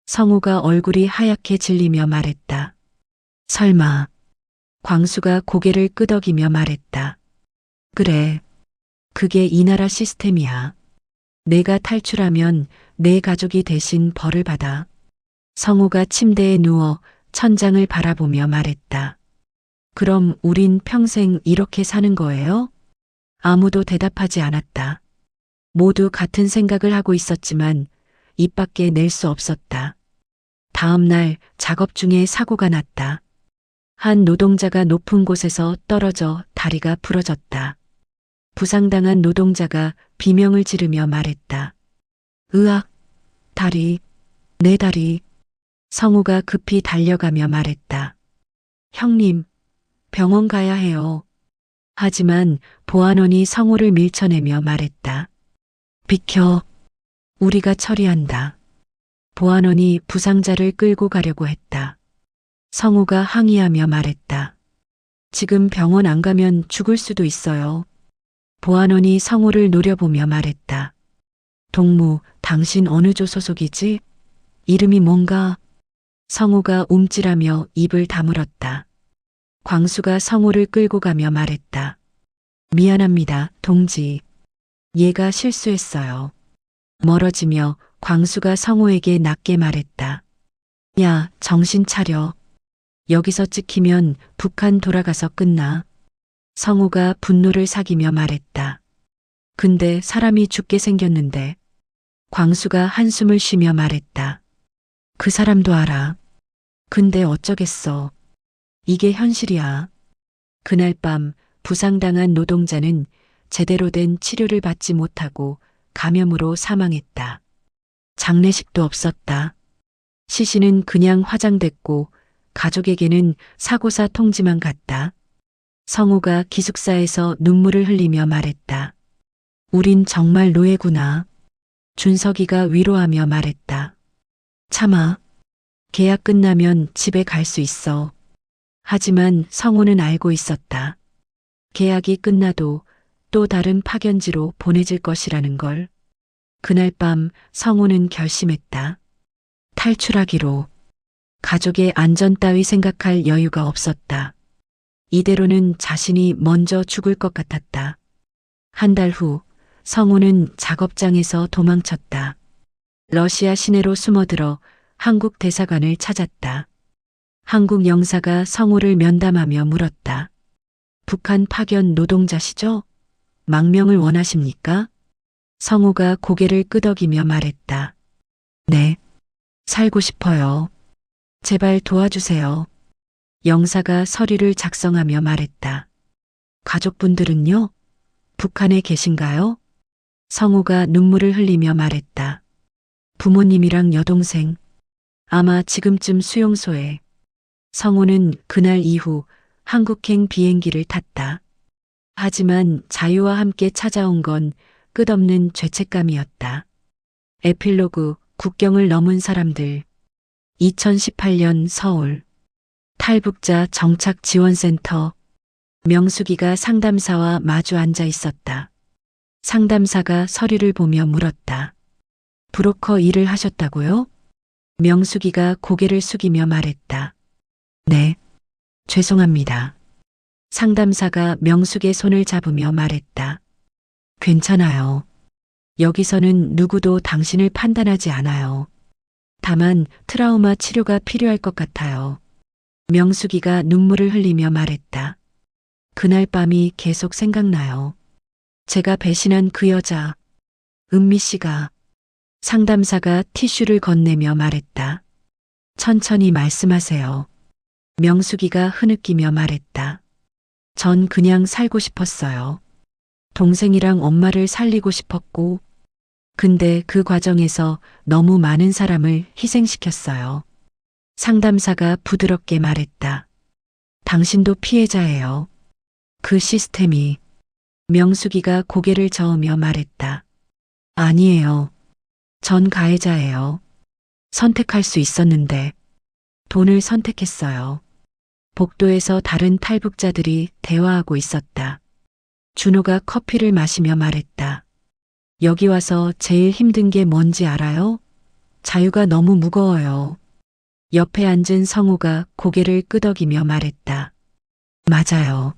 성우가 얼굴이 하얗게 질리며 말했다. 설마. 광수가 고개를 끄덕이며 말했다. 그래. 그게 이 나라 시스템이야. 내가 탈출하면 내 가족이 대신 벌을 받아. 성우가 침대에 누워 천장을 바라보며 말했다. 그럼 우린 평생 이렇게 사는 거예요? 아무도 대답하지 않았다. 모두 같은 생각을 하고 있었지만 입 밖에 낼 수 없었다. 다음 날 작업 중에 사고가 났다. 한 노동자가 높은 곳에서 떨어져 다리가 부러졌다. 부상당한 노동자가 비명을 지르며 말했다. 으악, 다리, 내 다리. 성우가 급히 달려가며 말했다. 형님, 병원 가야 해요. 하지만 보안원이 성우를 밀쳐내며 말했다. 비켜. 우리가 처리한다. 보안원이 부상자를 끌고 가려고 했다. 성우가 항의하며 말했다. 지금 병원 안 가면 죽을 수도 있어요. 보안원이 성우를 노려보며 말했다. 동무, 당신 어느 조 소속이지? 이름이 뭔가? 성우가 움찔하며 입을 다물었다. 광수가 성우를 끌고 가며 말했다. 미안합니다, 동지. 얘가 실수했어요. 멀어지며 광수가 성우에게 낮게 말했다. 야, 정신 차려. 여기서 찍히면 북한 돌아가서 끝나. 성우가 분노를 사기며 말했다. 근데 사람이 죽게 생겼는데. 광수가 한숨을 쉬며 말했다. 그 사람도 알아. 근데 어쩌겠어. 이게 현실이야. 그날 밤 부상당한 노동자는 제대로 된 치료를 받지 못하고 감염으로 사망했다. 장례식도 없었다. 시신은 그냥 화장됐고 가족에게는 사고사 통지만 갔다. 성우가 기숙사에서 눈물을 흘리며 말했다. 우린 정말 노예구나. 준석이가 위로하며 말했다. 참아. 계약 끝나면 집에 갈 수 있어. 하지만 성우는 알고 있었다. 계약이 끝나도 또 다른 파견지로 보내질 것이라는 걸. 그날 밤 성우는 결심했다. 탈출하기로. 가족의 안전 따위 생각할 여유가 없었다. 이대로는 자신이 먼저 죽을 것 같았다. 한 달 후 성우는 작업장에서 도망쳤다. 러시아 시내로 숨어들어 한국 대사관을 찾았다. 한국 영사가 성우를 면담하며 물었다. 북한 파견 노동자시죠? 망명을 원하십니까? 성우가 고개를 끄덕이며 말했다. 네. 살고 싶어요. 제발 도와주세요. 영사가 서류를 작성하며 말했다. 가족분들은요? 북한에 계신가요? 성우가 눈물을 흘리며 말했다. 부모님이랑 여동생. 아마 지금쯤 수용소에. 성우는 그날 이후 한국행 비행기를 탔다. 하지만 자유와 함께 찾아온 건 끝없는 죄책감이었다. 에필로그 국경을 넘은 사람들. 2018년 서울. 탈북자 정착지원센터. 명숙이가 상담사와 마주 앉아 있었다. 상담사가 서류를 보며 물었다. 브로커 일을 하셨다고요? 명숙이가 고개를 숙이며 말했다. 네. 죄송합니다. 상담사가 명숙의 손을 잡으며 말했다. 괜찮아요. 여기서는 누구도 당신을 판단하지 않아요. 다만 트라우마 치료가 필요할 것 같아요. 명숙이가 눈물을 흘리며 말했다. 그날 밤이 계속 생각나요. 제가 배신한 그 여자, 은미 씨가. 상담사가 티슈를 건네며 말했다. 천천히 말씀하세요. 명숙이가 흐느끼며 말했다. 전 그냥 살고 싶었어요. 동생이랑 엄마를 살리고 싶었고, 근데 그 과정에서 너무 많은 사람을 희생시켰어요. 상담사가 부드럽게 말했다. 당신도 피해자예요. 그 시스템이. 명숙이가 고개를 저으며 말했다. 아니에요. 전 가해자예요. 선택할 수 있었는데 돈을 선택했어요. 복도에서 다른 탈북자들이 대화하고 있었다. 준호가 커피를 마시며 말했다. 여기 와서 제일 힘든 게 뭔지 알아요? 자유가 너무 무거워요. 옆에 앉은 성우가 고개를 끄덕이며 말했다. 맞아요.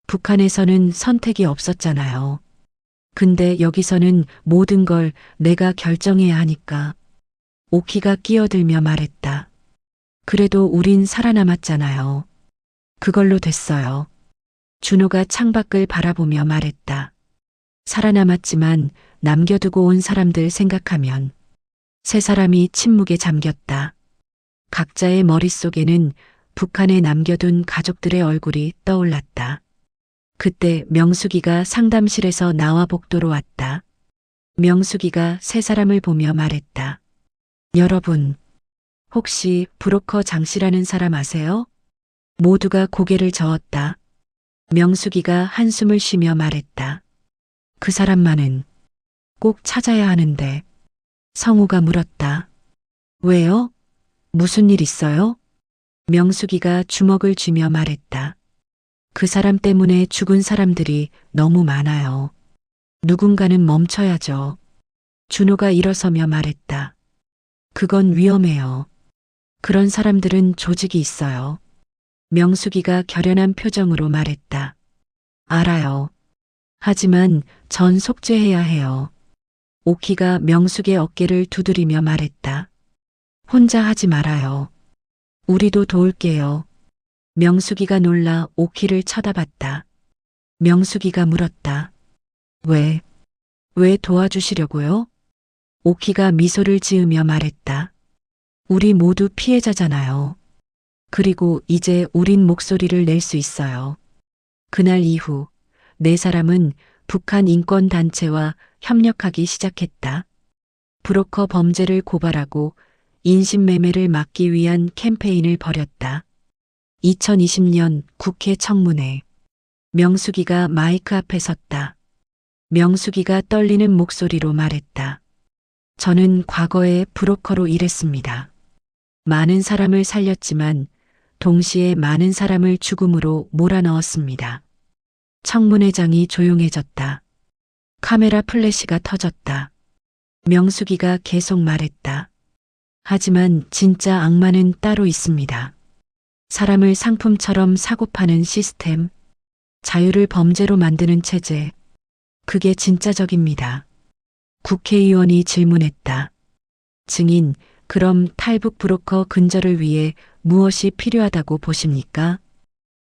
북한에서는 선택이 없었잖아요. 근데 여기서는 모든 걸 내가 결정해야 하니까. 오키가 끼어들며 말했다. 그래도 우린 살아남았잖아요. 그걸로 됐어요. 준호가 창밖을 바라보며 말했다. 살아남았지만 남겨두고 온 사람들 생각하면 세 사람이 침묵에 잠겼다. 각자의 머릿속에는 북한에 남겨둔 가족들의 얼굴이 떠올랐다. 그때 명숙이가 상담실에서 나와 복도로 왔다. 명숙이가 세 사람을 보며 말했다. 여러분, 혹시 브로커 장 씨라는 사람 아세요? 모두가 고개를 저었다. 명숙이가 한숨을 쉬며 말했다. 그 사람만은 꼭 찾아야 하는데. 성우가 물었다. 왜요? 무슨 일 있어요? 명숙이가 주먹을 쥐며 말했다. 그 사람 때문에 죽은 사람들이 너무 많아요. 누군가는 멈춰야죠. 준호가 일어서며 말했다. 그건 위험해요. 그런 사람들은 조직이 있어요. 명숙이가 결연한 표정으로 말했다. 알아요. 하지만 전 속죄해야 해요. 오키가 명숙의 어깨를 두드리며 말했다. 혼자 하지 말아요. 우리도 도울게요. 명숙이가 놀라 오키를 쳐다봤다. 명숙이가 물었다. 왜 도와주시려고요? 오키가 미소를 지으며 말했다. 우리 모두 피해자잖아요. 그리고 이제 우린 목소리를 낼 수 있어요. 그날 이후 네 사람은 북한 인권단체와 협력하기 시작했다. 브로커 범죄를 고발하고 인신매매를 막기 위한 캠페인을 벌였다. 2020년 국회 청문회. 명숙이가 마이크 앞에 섰다. 명숙이가 떨리는 목소리로 말했다. 저는 과거에 브로커로 일했습니다. 많은 사람을 살렸지만 동시에 많은 사람을 죽음으로 몰아넣었습니다. 청문회장이 조용해졌다. 카메라 플래시가 터졌다. 명숙이가 계속 말했다. 하지만 진짜 악마는 따로 있습니다. 사람을 상품처럼 사고 파는 시스템, 자유를 범죄로 만드는 체제, 그게 진짜적입니다. 국회의원이 질문했다. 증인, 그럼 탈북 브로커 근절을 위해 무엇이 필요하다고 보십니까?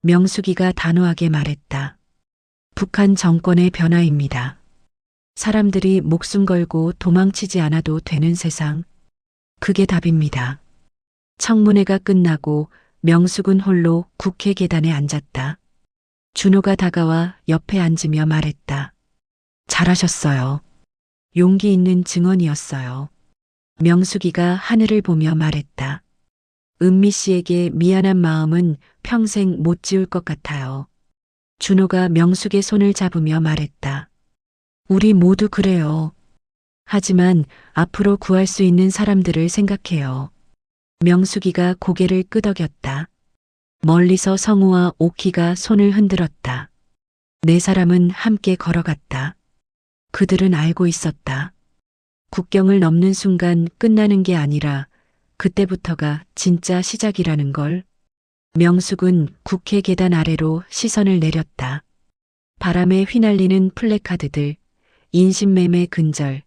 명숙이가 단호하게 말했다. 북한 정권의 변화입니다. 사람들이 목숨 걸고 도망치지 않아도 되는 세상. 그게 답입니다. 청문회가 끝나고 명숙은 홀로 국회 계단에 앉았다. 준호가 다가와 옆에 앉으며 말했다. 잘하셨어요. 용기 있는 증언이었어요. 명숙이가 하늘을 보며 말했다. 은미 씨에게 미안한 마음은 평생 못 지울 것 같아요. 준호가 명숙의 손을 잡으며 말했다. 우리 모두 그래요. 하지만 앞으로 구할 수 있는 사람들을 생각해요. 명숙이가 고개를 끄덕였다. 멀리서 성우와 오키가 손을 흔들었다. 네 사람은 함께 걸어갔다. 그들은 알고 있었다. 국경을 넘는 순간 끝나는 게 아니라 그때부터가 진짜 시작이라는 걸. 명숙은 국회 계단 아래로 시선을 내렸다. 바람에 휘날리는 플래카드들, 인신매매 근절,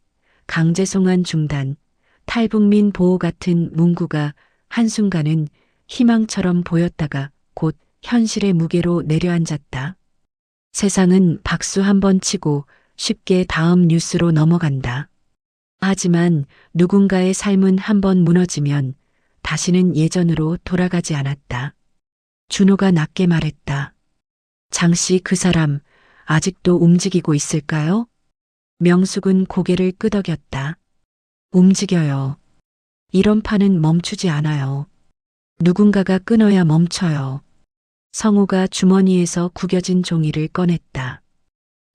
강제송환 중단, 탈북민 보호 같은 문구가 한순간은 희망처럼 보였다가 곧 현실의 무게로 내려앉았다. 세상은 박수 한 번 치고 쉽게 다음 뉴스로 넘어간다. 하지만 누군가의 삶은 한 번 무너지면 다시는 예전으로 돌아가지 않았다. 준호가 낮게 말했다. 장씨 그 사람 아직도 움직이고 있을까요? 명숙은 고개를 끄덕였다. 움직여요. 이런 판은 멈추지 않아요. 누군가가 끊어야 멈춰요. 성우가 주머니에서 구겨진 종이를 꺼냈다.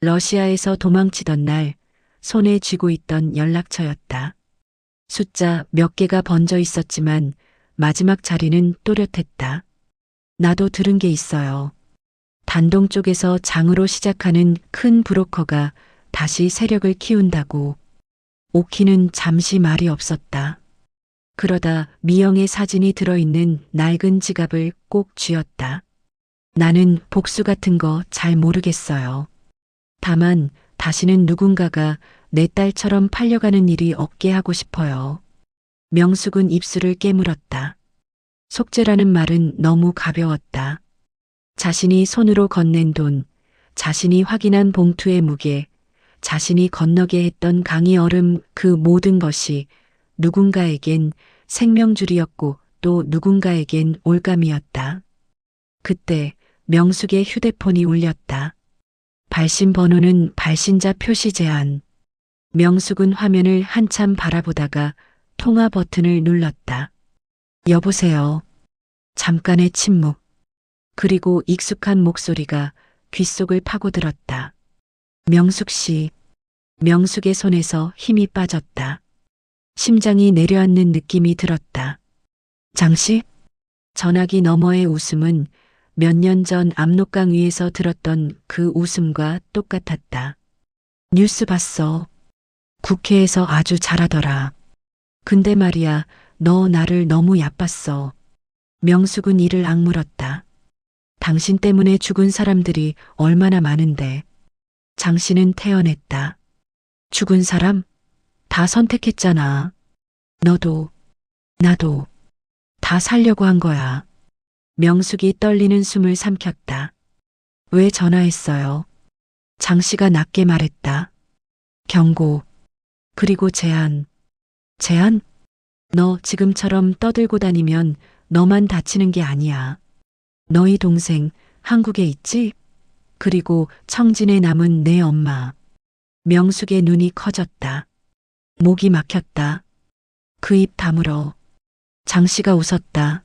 러시아에서 도망치던 날 손에 쥐고 있던 연락처였다. 숫자 몇 개가 번져 있었지만 마지막 자리는 또렷했다. 나도 들은 게 있어요. 단동 쪽에서 장으로 시작하는 큰 브로커가 다시 세력을 키운다고. 오키는 잠시 말이 없었다. 그러다 미영의 사진이 들어있는 낡은 지갑을 꼭 쥐었다. 나는 복수 같은 거 잘 모르겠어요. 다만 다시는 누군가가 내 딸처럼 팔려가는 일이 없게 하고 싶어요. 명숙은 입술을 깨물었다. 속죄라는 말은 너무 가벼웠다. 자신이 손으로 건넨 돈, 자신이 확인한 봉투의 무게, 자신이 건너게 했던 강의 얼음 그 모든 것이 누군가에겐 생명줄이었고 또 누군가에겐 올감이었다. 그때 명숙의 휴대폰이 울렸다. 발신 번호는 발신자 표시 제한. 명숙은 화면을 한참 바라보다가 통화 버튼을 눌렀다. 여보세요. 잠깐의 침묵. 그리고 익숙한 목소리가 귓속을 파고들었다. 명숙 씨. 명숙의 손에서 힘이 빠졌다. 심장이 내려앉는 느낌이 들었다. 장씨? 전화기 너머의 웃음은 몇 년 전 압록강 위에서 들었던 그 웃음과 똑같았다. 뉴스 봤어. 국회에서 아주 잘하더라. 근데 말이야, 너 나를 너무 얕봤어. 명숙은 이를 악물었다. 당신 때문에 죽은 사람들이 얼마나 많은데. 장씨는 태어냈다. 죽은 사람? 다 선택했잖아. 너도, 나도, 다 살려고 한 거야. 명숙이 떨리는 숨을 삼켰다. 왜 전화했어요? 장씨가 낮게 말했다. 경고, 그리고 제안. 제안? 너 지금처럼 떠들고 다니면 너만 다치는 게 아니야. 너희 동생 한국에 있지? 그리고 청진에 남은 내 엄마. 명숙의 눈이 커졌다. 목이 막혔다. 그 입 다물어. 장씨가 웃었다.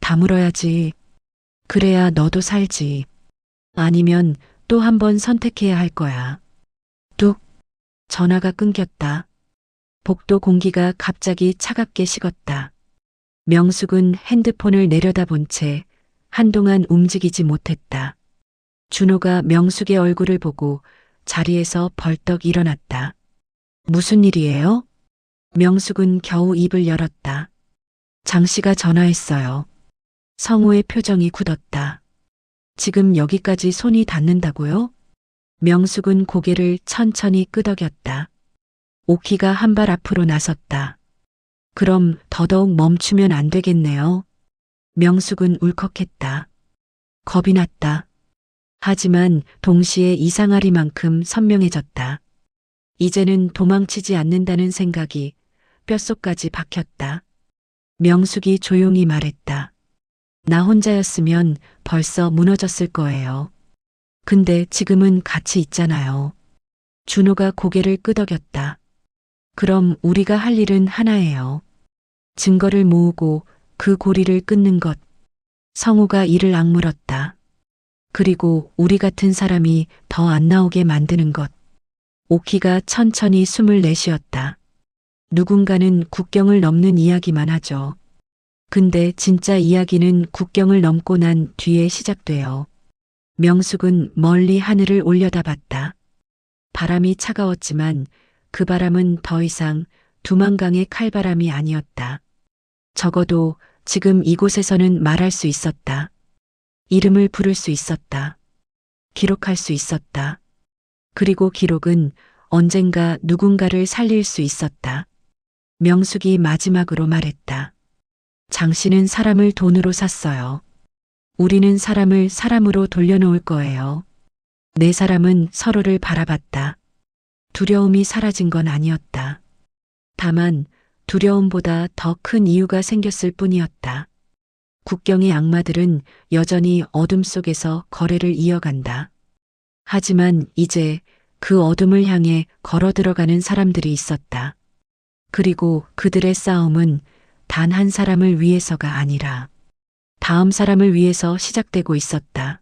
다물어야지. 그래야 너도 살지. 아니면 또 한 번 선택해야 할 거야. 뚝. 전화가 끊겼다. 복도 공기가 갑자기 차갑게 식었다. 명숙은 핸드폰을 내려다본 채 한동안 움직이지 못했다. 준호가 명숙의 얼굴을 보고 자리에서 벌떡 일어났다. 무슨 일이에요? 명숙은 겨우 입을 열었다. 장씨가 전화했어요. 성우의 표정이 굳었다. 지금 여기까지 손이 닿는다고요? 명숙은 고개를 천천히 끄덕였다. 오키가 한 발 앞으로 나섰다. 그럼 더더욱 멈추면 안 되겠네요. 명숙은 울컥했다. 겁이 났다. 하지만 동시에 이상하리만큼 선명해졌다. 이제는 도망치지 않는다는 생각이 뼛속까지 박혔다. 명숙이 조용히 말했다. 나 혼자였으면 벌써 무너졌을 거예요. 근데 지금은 같이 있잖아요. 준호가 고개를 끄덕였다. 그럼 우리가 할 일은 하나예요. 증거를 모으고 그 고리를 끊는 것. 성우가 이를 악물었다. 그리고 우리 같은 사람이 더 안 나오게 만드는 것. 오키가 천천히 숨을 내쉬었다. 누군가는 국경을 넘는 이야기만 하죠. 근데 진짜 이야기는 국경을 넘고 난 뒤에 시작돼요. 명숙은 멀리 하늘을 올려다봤다. 바람이 차가웠지만 그 바람은 더 이상 두만강의 칼바람이 아니었다. 적어도 지금 이곳에서는 말할 수 있었다. 이름을 부를 수 있었다. 기록할 수 있었다. 그리고 기록은 언젠가 누군가를 살릴 수 있었다. 명숙이 마지막으로 말했다. 장씨는 사람을 돈으로 샀어요. 우리는 사람을 사람으로 돌려놓을 거예요. 네 사람은 서로를 바라봤다. 두려움이 사라진 건 아니었다. 다만 두려움보다 더 큰 이유가 생겼을 뿐이었다. 국경의 악마들은 여전히 어둠 속에서 거래를 이어간다. 하지만 이제 그 어둠을 향해 걸어 들어가는 사람들이 있었다. 그리고 그들의 싸움은 단 한 사람을 위해서가 아니라 다음 사람을 위해서 시작되고 있었다.